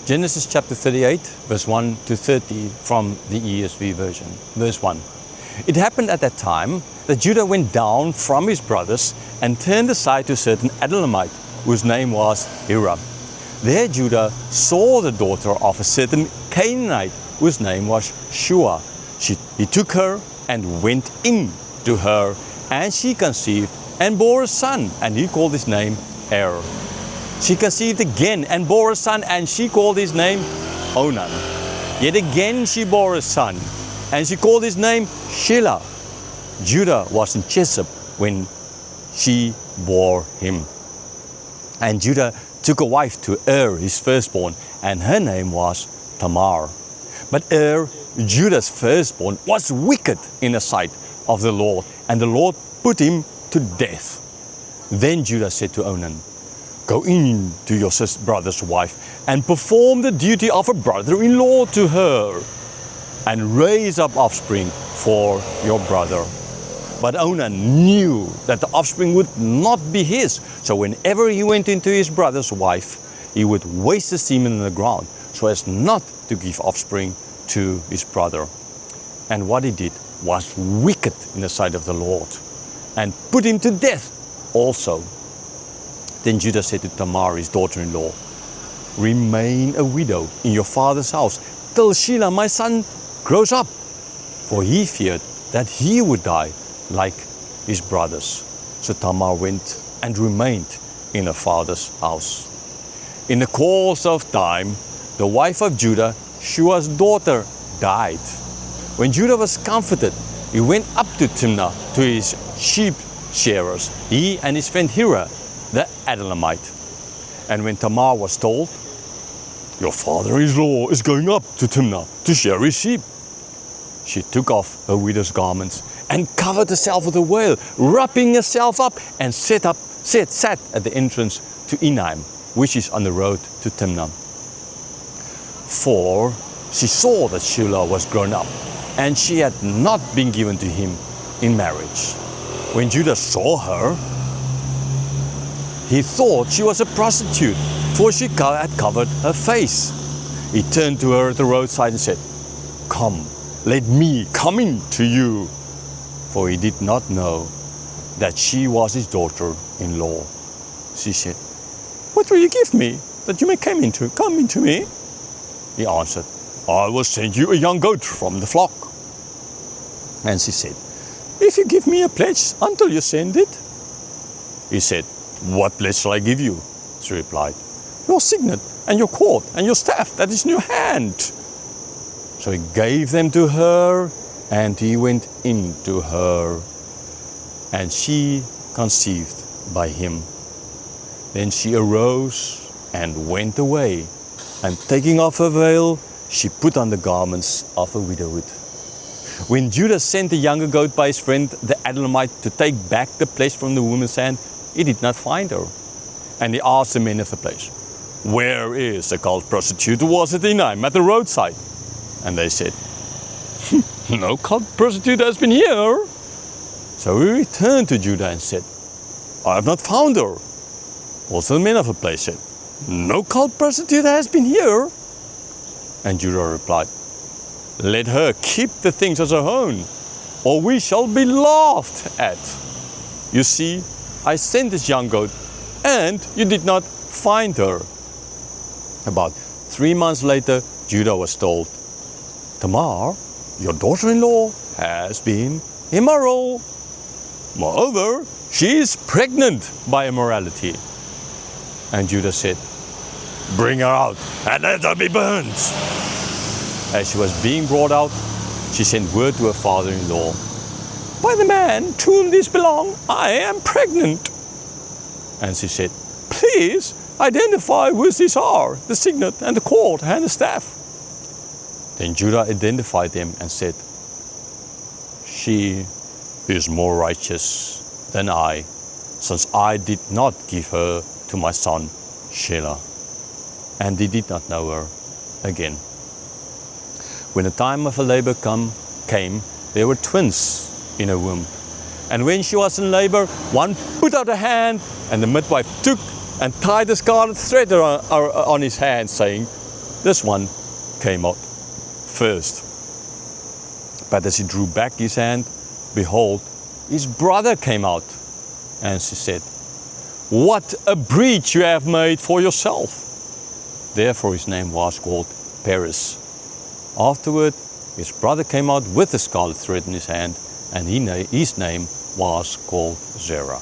Genesis chapter 38, verse 1 to 30 from the ESV version. Verse 1. It happened at that time that Judah went down from his brothers and turned aside to a certain Adullamite, whose name was Hira. There Judah saw the daughter of a certain Canaanite, whose name was Shua. He took her and went in to her, and she conceived and bore a son, and he called his name Er. She conceived again and bore a son, and she called his name Onan. Yet again she bore a son, and she called his name Shelah. Judah was in Chesapeake when she bore him. And Judah took a wife to his firstborn, and her name was Tamar. But Judah's firstborn, was wicked in the sight of the Lord, and the Lord put him to death. Then Judah said to Onan, "Go in to your brother's wife, and perform the duty of a brother-in-law to her, and raise up offspring for your brother." But Onan knew that the offspring would not be his, so whenever he went into his brother's wife, he would waste the semen in the ground, so as not to give offspring to his brother. And what he did was wicked in the sight of the Lord, and put him to death also. Then Judah said to Tamar, his daughter-in-law, "Remain a widow in your father's house till Shelah my son grows up," for he feared that he would die like his brothers. So Tamar went and remained in her father's house. In the course of time, the wife of Judah, Shua's daughter, died. When Judah was comforted, he went up to Timnah to his sheep shearers, he and his friend Hira, the Adullamite. And when Tamar was told, "Your father-in-law is going up to Timnah to shear his sheep," she took off her widow's garments and covered herself with a veil, wrapping herself up, and sat at the entrance to Enaim, which is on the road to Timnah. For she saw that Shelah was grown up, and she had not been given to him in marriage. When Judah saw her, he thought she was a prostitute, for she had covered her face. He turned to her at the roadside and said, "Come, let me come in to you." For he did not know that she was his daughter-in-law. She said, "What will you give me that you may come into me?" He answered, "I will send you a young goat from the flock." And she said, "If you give me a pledge until you send it." He said, "What pledge shall I give you?" She replied, "Your signet and your cord and your staff that is in your hand." So he gave them to her, and he went in to her, and she conceived by him. Then she arose and went away, and taking off her veil, she put on the garments of a widowhood. When Judah sent the younger goat by his friend the Adullamite to take back the pledge from the woman's hand, he did not find her. And he asked the men of the place, "Where is the cult prostitute who was at Enaim at the roadside?" And they said, "No cult prostitute has been here." So he returned to Judah and said, "I have not found her." Also the men of the place said, "No cult prostitute has been here." And Judah replied, "Let her keep the things as her own, or we shall be laughed at. You see, I sent this young goat, and you did not find her." About 3 months later, Judah was told, "Tamar, your daughter-in-law, has been immoral. Moreover, she is pregnant by immorality." And Judah said, "Bring her out and let her be burned." As she was being brought out, she sent word to her father-in-law, "By the man to whom this belongs, I am pregnant." And she said, "Please identify whose these are, the signet and the cord and the staff." Then Judah identified them and said, "She is more righteous than I, since I did not give her to my son Shelah." And he did not know her again. When the time of her labor came, there were twins in her womb. And when she was in labor, one put out a hand, and the midwife took and tied a scarlet thread on his hand, saying, This one came out first. But as he drew back his hand, behold, his brother came out. And she said, "What a breach you have made for yourself." Therefore his name was called Perez. Afterward, his brother came out with a scarlet thread in his hand, and his name was called Zerah.